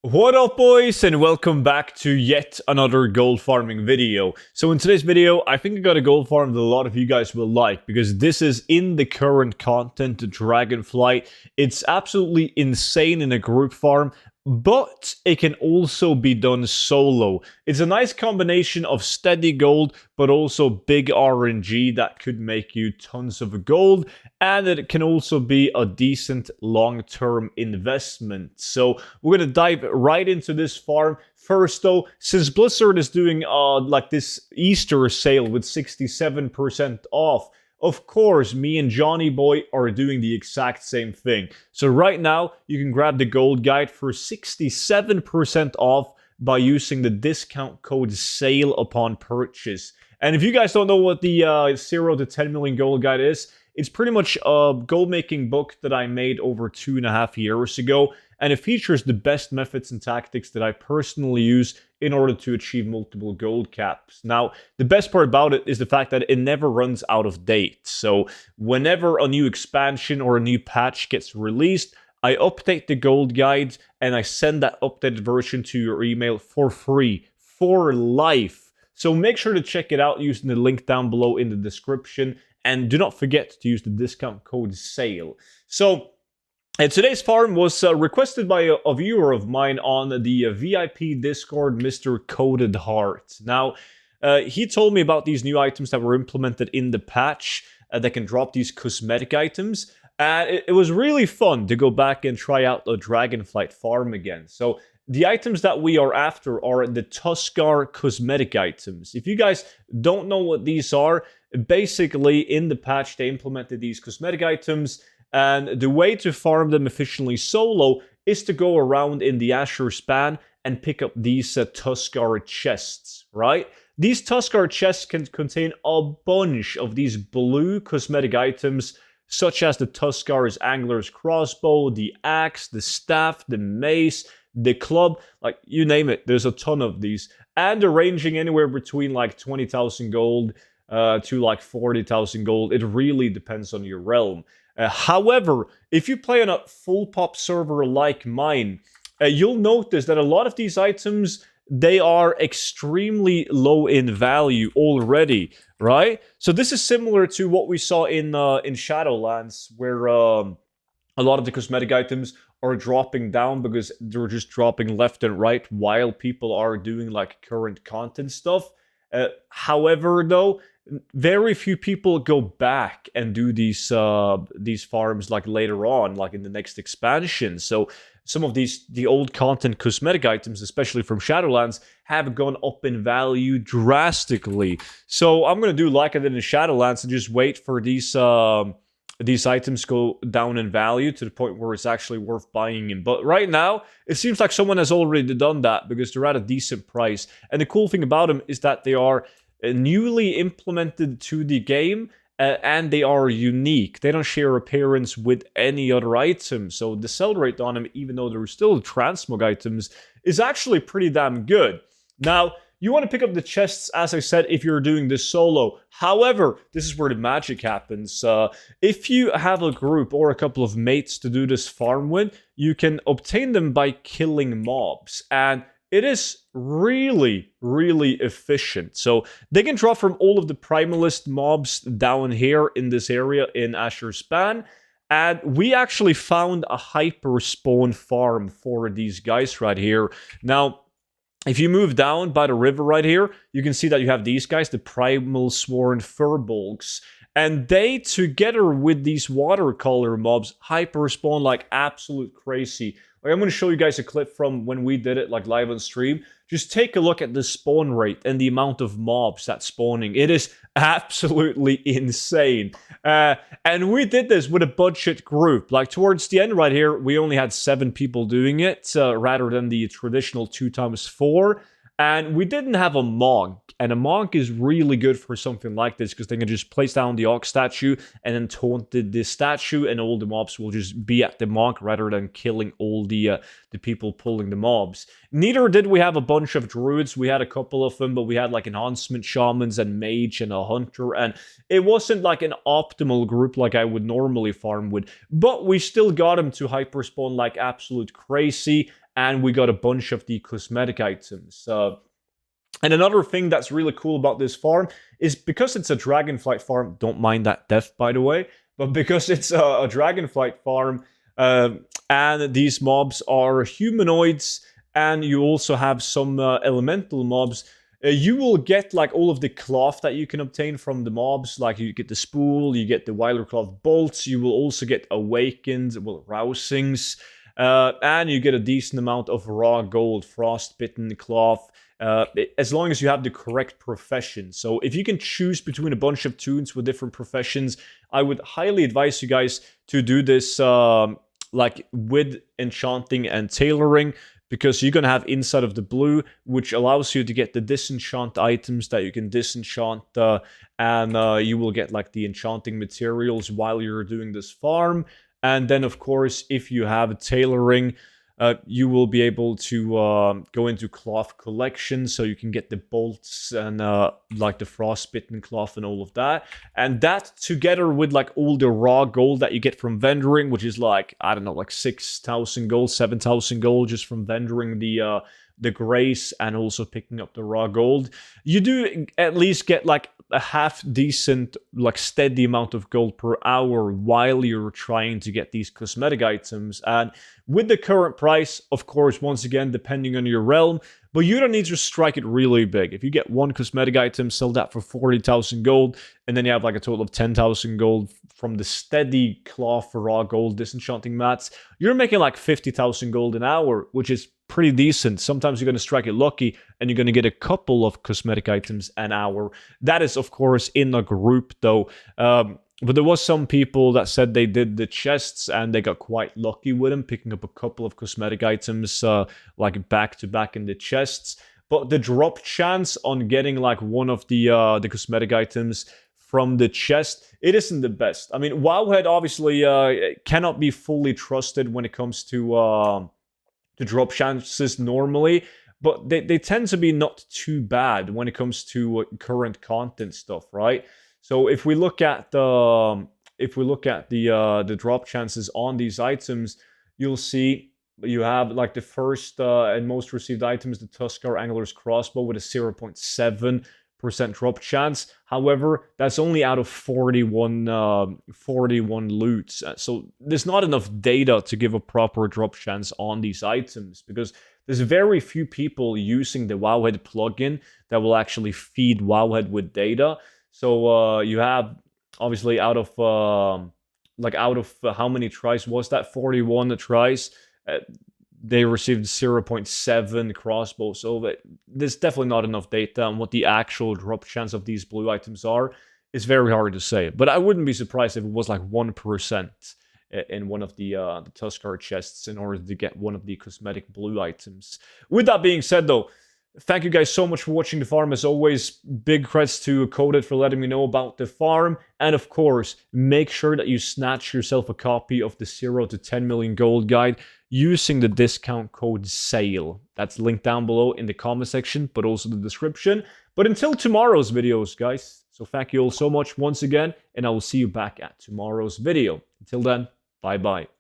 What up, boys, and welcome back to yet another gold farming video. So in today's video, I think I got a gold farm that a lot of you guys will like, because this is in the current content, Dragonflight. It's absolutely insane in a group farm, but it can also be done solo. It's a nice combination of steady gold, but also big RNG that could make you tons of gold, and it can also be a decent long-term investment. So we're going to dive right into this farm. First though, since Blizzard is doing like this Easter sale with 67% off, of course, me and Johnny Boy are doing the exact same thing. So right now, you can grab the gold guide for 67% off by using the discount code SALE upon purchase. And if you guys don't know what the 0 to 10 million gold guide is, it's pretty much a gold making book that I made over 2.5 years ago, and it features the best methods and tactics that I personally use in order to achieve multiple gold caps. Now, the best part about it is the fact that it never runs out of date. So whenever a new expansion or a new patch gets released, I update the gold guide and I send that updated version to your email for free, for life. So make sure to check it out using the link down below in the description. And do not forget to use the discount code SALE. So today's farm was requested by a viewer of mine on the VIP Discord, Mr. Coded Heart. Now, he told me about these new items that were implemented in the patch that can drop these cosmetic items. And it was really fun to go back and try out the Dragonflight farm again. So the items that we are after are the Tuskar cosmetic items. If you guys don't know what these are, basically in the patch they implemented these cosmetic items, and the way to farm them efficiently solo is to go around in the Azure span and pick up these Tuskar chests, right? These Tuskar chests can contain a bunch of these blue cosmetic items, such as the Tuskar's Angler's Crossbow, the Axe, the Staff, the Mace, the Club, like you name it, there's a ton of these. And they're ranging anywhere between like 20,000 gold to like 40,000 gold. It really depends on your realm. However, if you play on a full pop server like mine, you'll notice that a lot of these items, they are extremely low in value already, right? So this is similar to what we saw in Shadowlands, where a lot of the cosmetic items are dropping down because they're just dropping left and right while people are doing like current content stuff. However, though, very few people go back and do these farms like later on, like in the next expansion. So some of the old content cosmetic items, especially from Shadowlands, have gone up in value drastically. So I'm gonna do like I did in Shadowlands and just wait for these items go down in value to the point where it's actually worth buying in. But right now, it seems like someone has already done that because they're at a decent price. And the cool thing about them is that they are newly implemented to the game, and they are unique. They don't share appearance with any other item. So the sell rate on them, even though they're still transmog items, is actually pretty damn good. Now, you want to pick up the chests, as I said, if you're doing this solo. However, this is where the magic happens. If you have a group or a couple of mates to do this farm with, you can obtain them by killing mobs. And it is really, really efficient. So they can drop from all of the primalist mobs down here in this area in Azure Span. And we actually found a hyper spawn farm for these guys right here. Now, if you move down by the river right here, you can see that you have these guys, the Primal Sworn Furbolgs. And they, together with these watercolor mobs, hyper spawn like absolute crazy. Like, I'm going to show you guys a clip from when we did it, like live on stream. Just take a look at the spawn rate and the amount of mobs that's spawning. It is absolutely insane. And we did this with a budget group. Like, towards the end right here, we only had 7 people doing it, rather than the traditional 2x4. And we didn't have a monk. And a monk is really good for something like this because they can just place down the Ox statue and then taunt the statue, and all the mobs will just be at the monk rather than killing all the people pulling the mobs. Neither did we have a bunch of druids. We had a couple of them, but we had like enhancement shamans and mage and a hunter, and it wasn't like an optimal group like I would normally farm with, but we still got them to hyperspawn like absolute crazy. and we got a bunch of the cosmetic items. And another thing that's really cool about this farm is because it's a Dragonflight farm, don't mind that death, by the way, but because it's a Dragonflight farm, and these mobs are humanoids, and you also have some elemental mobs, you will get like all of the cloth that you can obtain from the mobs. Like you get the spool, you get the Wilder Cloth bolts, you will also get awakened, well, rousings, and you get a decent amount of raw gold, frostbitten cloth, as long as you have the correct profession. So if you can choose between a bunch of toons with different professions, I would highly advise you guys to do this like with enchanting and tailoring, because you're going to have Inside of the Blue, which allows you to get the disenchant items that you can disenchant, and you will get like the enchanting materials while you're doing this farm. And then, of course, if you have tailoring, you will be able to go into cloth collection, so you can get the bolts and like the frostbitten cloth and all of that. And that together with like all the raw gold that you get from vendoring, which is like, I don't know, like 6,000 gold, 7,000 gold just from vendoring the grace and also picking up the raw gold, you do at least get like a half decent, like steady amount of gold per hour while you're trying to get these cosmetic items. And with the current price, of course, once again, depending on your realm, but you don't need to strike it really big. If you get one cosmetic item, sell that for 40,000 gold, and then you have like a total of 10,000 gold from the steady cloth for raw gold disenchanting mats, you're making like 50,000 gold an hour, which is pretty decent. Sometimes you're going to strike it lucky and you're going to get a couple of cosmetic items an hour. That is, of course, in a group though. But there was some people that said they did the chests and they got quite lucky with them, picking up a couple of cosmetic items like back to back in the chests. But the drop chance on getting like one of the cosmetic items from the chest, it isn't the best. I mean, Wowhead obviously cannot be fully trusted when it comes to drop chances normally, but they tend to be not too bad when it comes to current content stuff, right? So if we look at the drop chances on these items, you'll see you have like the first and most received items, the Tuskar Angler's Crossbow with a 0.7% drop chance. However, that's only out of 41 loots. So there's not enough data to give a proper drop chance on these items, because there's very few people using the Wowhead plugin that will actually feed Wowhead with data. So you have obviously out of how many tries was that? 41 tries. They received 0.7 crossbow, so there's definitely not enough data on what the actual drop chance of these blue items are. It's very hard to say, but I wouldn't be surprised if it was like 1% in one of the Tuskar chests in order to get one of the cosmetic blue items. With that being said though, thank you guys so much for watching the farm. As always, big credits to Coded for letting me know about the farm. And of course, make sure that you snatch yourself a copy of the 0 to 10 million gold guide using the discount code SALE. That's linked down below in the comment section, but also the description. But until tomorrow's videos, guys, so thank you all so much once again, and I will see you back at tomorrow's video. Until then, bye-bye.